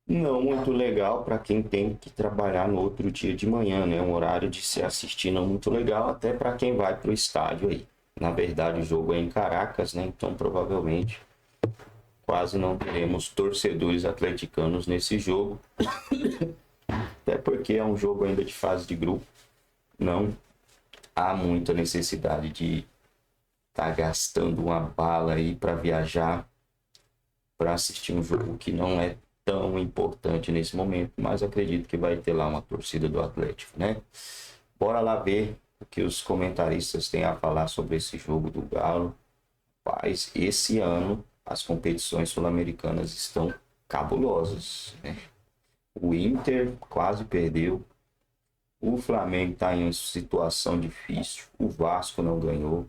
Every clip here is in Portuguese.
Não muito legal para quem tem que trabalhar no outro dia de manhã, né? Um horário de se assistir não muito legal, até para quem vai para o estádio aí. Na verdade, o jogo é em Caracas, né? Então, provavelmente, quase não teremos torcedores atleticanos nesse jogo. Até porque é um jogo ainda de fase de grupo. Não há muita necessidade de estar gastando uma bala aí para viajar, para assistir um jogo que não é tão importante nesse momento, mas acredito que vai ter lá uma torcida do Atlético, né? Bora lá ver o que os comentaristas têm a falar sobre esse jogo do Galo. Mas esse ano as competições sul-americanas estão cabulosas, né? O Inter quase perdeu, o Flamengo está em uma situação difícil, o Vasco não ganhou.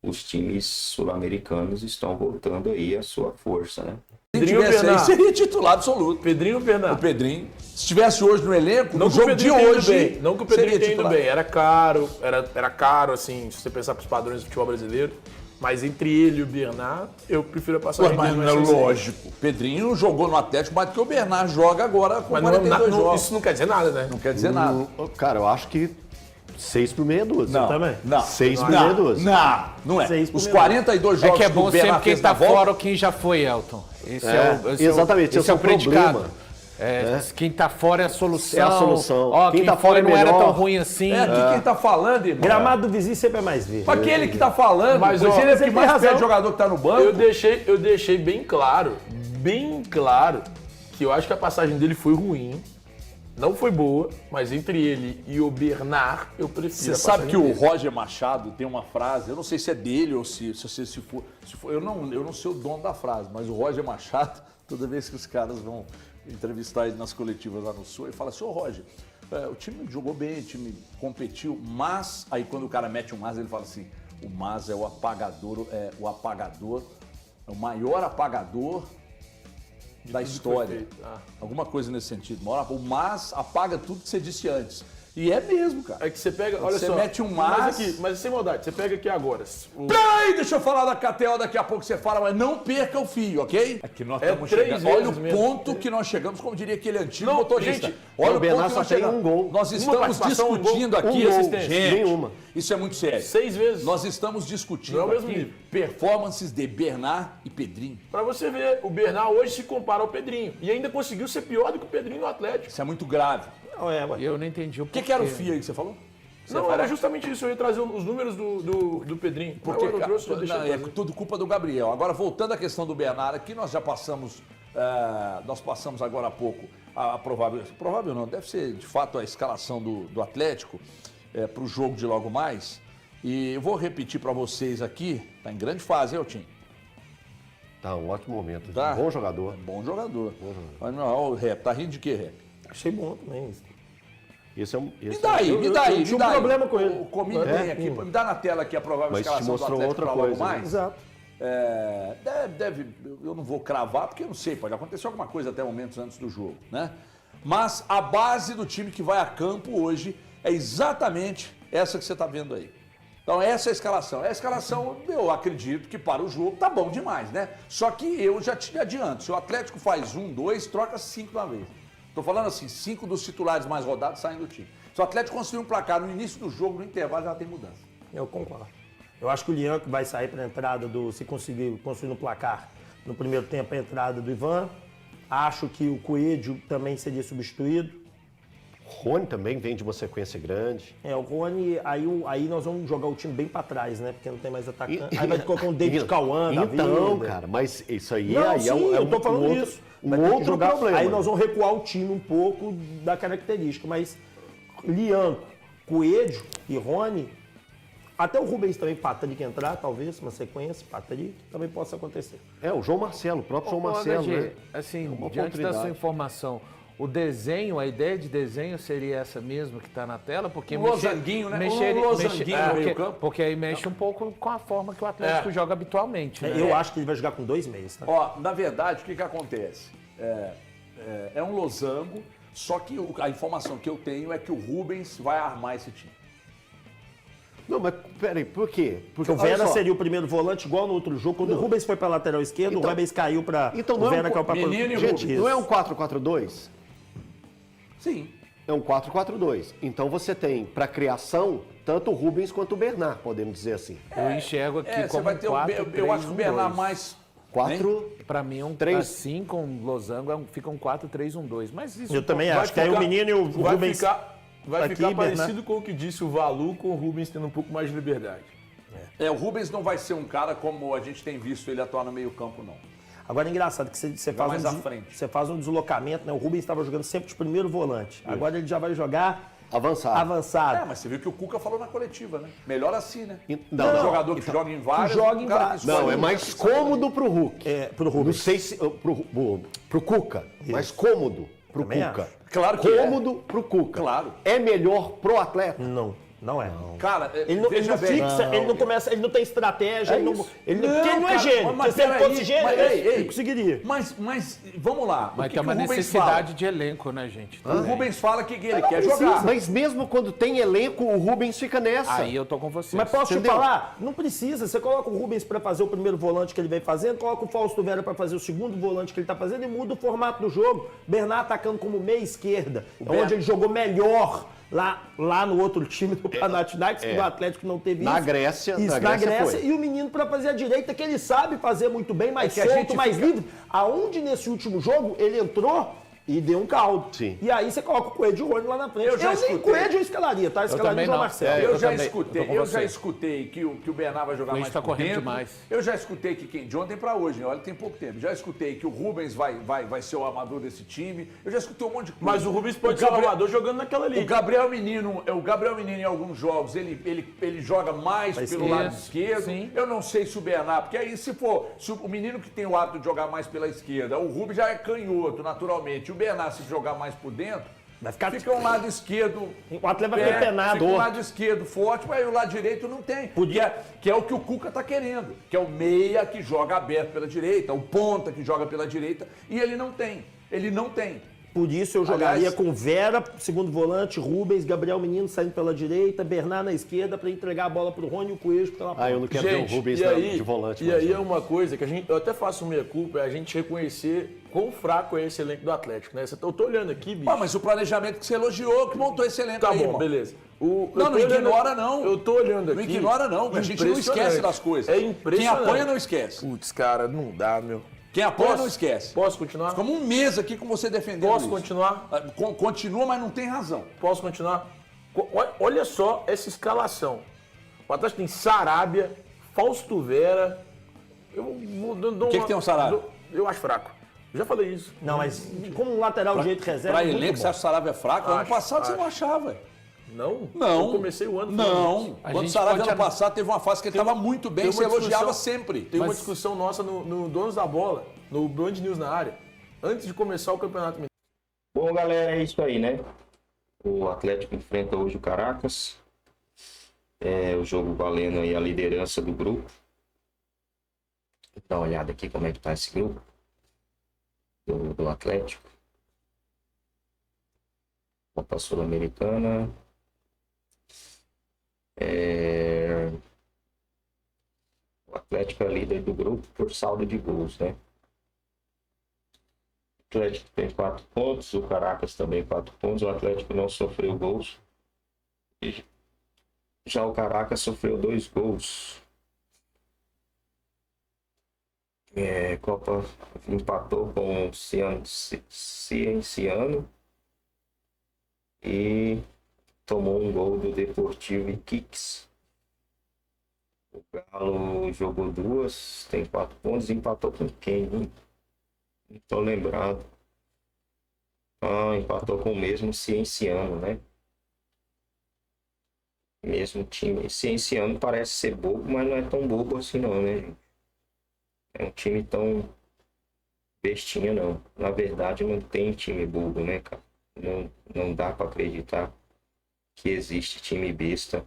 Os times sul-americanos estão voltando aí a sua força, né? Pedrinho Bernard seria titular absoluto. Pedrinho Bernard. O Pedrinho, se estivesse hoje no elenco, não no jogo de hoje, não que o Pedrinho tenha ido bem. Era caro, assim, se você pensar para os padrões do futebol brasileiro. Mas entre ele e o Bernard, eu prefiro passar o mas não é lógico. O Pedrinho jogou no Atlético mais do que o Bernard joga agora com 42 jogos. Isso não quer dizer nada, né? Não quer dizer nada. Cara, eu acho que 6 por meia dúzia. Não, também? Não. 6 por meia dúzia. Não é. Os 42 jogos que é bom o Bernard sempre quem fez na tá volta, fora ou quem já foi, Elton. Exatamente, esse é o predicado. problema. Quem tá fora é a solução. É a solução. Ó, quem tá fora é não era melhor. tão ruim assim. Quem tá falando, irmão? Gramado do vizinho sempre é mais verde. Pra aquele que tá falando, Mas, pois ó, ele é você que tem mais razão. perde jogador que tá no banco. Eu deixei bem claro, que eu acho que a passagem dele foi ruim. Não foi boa, mas entre ele e o Bernard, eu prefiro. Você sabe que o Roger Machado tem uma frase, eu não sei se é dele ou se for, eu não sei o dono da frase, mas o Roger Machado, toda vez que os caras vão entrevistar ele nas coletivas lá no Sul, ele fala assim, ô Roger, o time jogou bem, o time competiu, mas, aí quando o cara mete um mas, ele fala assim, o mas é o apagador, é o maior apagador da história. Alguma coisa nesse sentido. O mas apaga tudo que você disse antes. E é mesmo, cara. É que você pega, olha você só. Você mete um mas... Mas sem maldade, você pega aqui agora. Peraí, deixa eu falar da KTO, daqui a pouco você fala, mas não perca o fio, ok? Aqui nós estamos chegando. Olha o ponto que nós chegamos, como diria aquele antigo motorista. Gente, olha o Bernard ponto que nós só tem chegamos. um gol. Nós estamos discutindo aqui assistência. gente, Nenhuma. isso é muito sério. 6 vezes. Nós estamos discutindo Não é o mesmo aqui nível. performances de Bernard e Pedrinho. Pra você ver, o Bernard hoje se compara ao Pedrinho. E ainda conseguiu ser pior do que o Pedrinho no Atlético. Isso é muito grave. Eu não entendi o O que era o FIA aí que você falou? Era justamente isso. Eu ia trazer os números do Pedrinho. Porque eu trouxe, eu deixei é tudo culpa do Gabriel. Agora, voltando à questão do Bernard, aqui nós já passamos, agora há pouco a provável não, deve ser de fato a escalação do Atlético para o jogo de logo mais. E eu vou repetir para vocês aqui, tá em grande fase, Eltinho. Tá, um ótimo momento. Tá. Bom jogador. Bom jogador. Mas não, ó, o Rap, tá rindo de quê, Rap? Achei bom também. Me dá aí. Eu tinha um problema com ele. O Comino tem aqui, me dá na tela aqui a provável Mas te escalação do mostrou Atlético outra pra logo coisa, né? mais. Exato. Eu não vou cravar, porque eu não sei, pode acontecer alguma coisa até momentos antes do jogo, né? Mas a base do time que vai a campo hoje é exatamente essa que você está vendo aí. Então essa é a escalação. A escalação, eu acredito que para o jogo tá bom demais, né? Só que eu já te adianto, se o Atlético faz 1, 2, troca 5 de uma vez. Tô falando assim, 5 dos titulares mais rodados saem do time. Se o Atlético conseguir um placar no início do jogo, no intervalo já tem mudança. Eu concordo. Eu acho que o Lian que vai sair para a entrada se conseguir construir no placar no primeiro tempo a entrada do Ivan. Acho que o Coelho também seria substituído. Rony também vem de uma sequência grande. O Rony, aí nós vamos jogar o time bem para trás, né? Porque não tem mais atacante. Aí vai colocar um David Cauã da vida. Então, cara, mas isso aí, Não, aí sim, é eu tô falando isso. Um outro problema. Aí nós vamos recuar o time um pouco da característica, mas Lian, Coelho e Rony, até o Rubens também, Patrick entrar, talvez, uma sequência, Patrick, também possa acontecer. O João Marcelo, o próprio João Marcelo, HG, né? assim, uma diante da sua oportunidade. informação, o desenho, a ideia de desenho seria essa mesmo que está na tela? Porque Um losanguinho, né? Um losanguinho no meio-campo. Porque aí mexe um pouco com a forma que o Atlético joga habitualmente. Né? Eu acho que ele vai jogar com 2 meias, tá? Ó, na verdade, o que acontece? É um losango, só que a informação que eu tenho é que o Rubens vai armar esse time. Não, mas peraí, por quê? Porque o olha Vera só, seria o primeiro volante, igual no outro jogo. Quando o Rubens foi para lateral esquerda, o Rubens caiu para então o não é Vera caiu para Menino e Gente, Isso. não é um 4-4-2? Sim. É um 4-4-2. Então você tem, para criação, tanto o Rubens quanto o Bernard, podemos dizer assim. Eu enxergo aqui Você como vai ter 4, eu acho que o Bernard mais... 4... Para mim, Três. assim, com losango, fica um 4-3-1-2. Mas isso Eu também Vai acho que aí o ficar- menino e o vai Rubens... vai aqui, ficar Bernardo. parecido com o que disse o Valu, com o Rubens tendo um pouco mais de liberdade. O Rubens não vai ser um cara como a gente tem visto ele atuar no meio campo, não. Agora é engraçado que você faz, mais à frente. você faz um deslocamento, né? O Rubens estava jogando sempre de primeiro volante. Agora ele já vai jogar Avançado. avançado. Mas você viu que o Cuca falou na coletiva, né? Melhor assim, né? Não, Um não. jogador que joga em vários, joga em um cara vários. que Não, escolhe é um, mais que escolhe cômodo pro Hulk. Pro Não Rubens. sei se... Pro Cuca. Mais cômodo pro Também Cuca. acho. Claro que é. Cômodo pro Cuca. Claro. É melhor pro atleta? Não é. Cara, Ele não, veja bem. fixa, ele não começa, ele não tem estratégia, ele não, isso. porque ele não é cara, gênio. mas Porque se ele peraí, fosse gênio, mas, ele conseguiria. Mas, vamos lá. Mas o que tem uma que o Rubens necessidade de elenco, né, gente? fala? O Rubens fala que ele quer Precisa, jogar. Mas mesmo quando tem elenco, o Rubens fica nessa. Aí eu tô com você. Mas posso Entendeu? te falar? Não precisa. Você coloca o Rubens para fazer o primeiro volante que ele vem fazendo, coloca o Fausto Vera para fazer o segundo volante que ele tá fazendo e muda o formato do jogo. Bernard atacando como meia esquerda, onde ele jogou melhor lá no outro time do Panathinaikos, que do Atlético não teve Na isso. Grécia, Isso, na na Grécia Grécia. foi. E o menino para fazer a direita, que ele sabe fazer muito bem, mais É que a solto, gente mais fica- livre. Aonde nesse último jogo ele entrou e deu um caldo. Sim. E aí você coloca o Coelho e o Rony lá na frente. Eu já nem escutei. Coelho eu escalaria, tá? Eu escalaria também o João não. Marcelo. Eu já também, escutei, eu tô com eu já você. escutei que o Bernard vai jogar O mais Luiz tá por correndo dentro. demais. Eu já escutei que de ontem pra hoje, né? Olha, tem pouco tempo. Já escutei que o Rubens vai ser o armador desse time. Eu já escutei um monte de coisa. Mas o Rubens pode ser o armador jogando naquela O liga. Gabriel Menino em alguns jogos, ele joga mais pelo esquerda. lado esquerdo. Sim. Eu não sei se o Bernard, porque aí se o menino que tem o hábito de jogar mais pela esquerda, o Rubens já é canhoto, naturalmente. O Bernard, se jogar mais por dentro, Vai ficar fica um lado esquerdo. O atleta vai ficar penado. Fica um lado esquerdo forte, mas o lado direito não tem. Que é o que o Cuca tá querendo. Que é o meia que joga aberto pela direita, o ponta que joga pela direita. E ele não tem. Ele não tem. Por isso eu jogaria Aliás- com Vera, segundo volante, Rubens, Gabriel Menino saindo pela direita, Bernard na esquerda para entregar a bola pro Rony e o Coelho pela ponta. Ah, eu não quero ver o Rubens e aí, de volante. E mais aí não. é uma coisa que eu até faço meia-culpa, é a gente reconhecer quão fraco é esse elenco do Atlético, né? Eu tô olhando aqui, bicho. Ah, mas o planejamento que você elogiou, que montou esse elenco Tá aí, bom, irmão. beleza. Não, não ignora, não. Eu tô olhando Não aqui. ignora, não. A gente não esquece Impressionante. das coisas. É Quem impressionante. apanha não esquece. Putz, cara, não dá, meu. Quem apanha não esquece. Posso continuar? Ficamos um mês aqui com você defendendo Posso isso. continuar? Continua, mas não tem razão. Posso continuar? Olha só essa escalação. O Atlético tem Sarabia, Fausto Vera. O que tem o Sarabia? Eu acho fraco. Eu já falei isso. Não, mas como um lateral de jeito reserva. Pra muito elenco, bom. você acha que o Sarabia é fraco? Ano Acho, passado você acho. não achava. Não? Não. Eu comecei o ano falando Não. isso. Quando o gente Sarabia pode ano passado teve uma fase que ele estava muito bem, tem você uma elogiava discussão- sempre. Tem uma discussão nossa no Donos da Bola, no Band News na área, antes de começar o Campeonato Mineiro. Bom, galera, é isso aí, né? O Atlético enfrenta hoje o Caracas. É o jogo valendo aí a liderança do grupo. Dá uma olhada aqui como é que tá esse grupo do Atlético. Copa Sul-Americana. O Atlético é líder do grupo por saldo de gols, né? O Atlético tem 4 pontos, o Caracas também 4 pontos, o Atlético não sofreu gols. E já o Caracas sofreu 2 gols. Copa empatou com o Cienciano e tomou um gol do Deportivo Iquiques. O Galo jogou 2, tem 4 pontos e empatou com quem? Hein? Não tô lembrado. Empatou com o mesmo Cienciano, né? Mesmo time. Cienciano parece ser bobo, mas não é tão bobo assim não, né, gente? É um time tão bestinha, não. Na verdade, não tem time bobo, né, cara? Não dá pra acreditar que existe time besta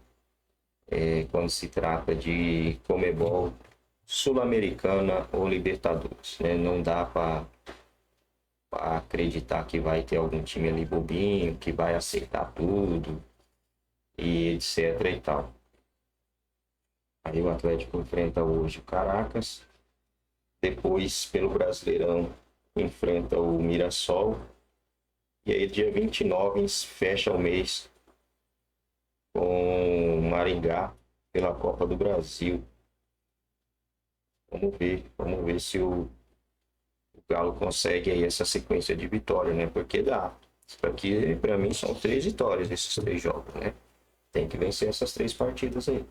quando se trata de Conmebol, Sul-Americana ou Libertadores, né? Não dá pra acreditar que vai ter algum time ali bobinho, que vai acertar tudo e etc e tal. Aí o Atlético enfrenta hoje o Caracas. Depois, pelo Brasileirão, enfrenta o Mirassol. E aí, dia 29, fecha o mês com o Maringá pela Copa do Brasil. Vamos ver se o Galo consegue aí essa sequência de vitória, né? Porque dá. Isso aqui, para mim, são 3 vitórias esses 3 jogos, né? Tem que vencer essas 3 partidas aí.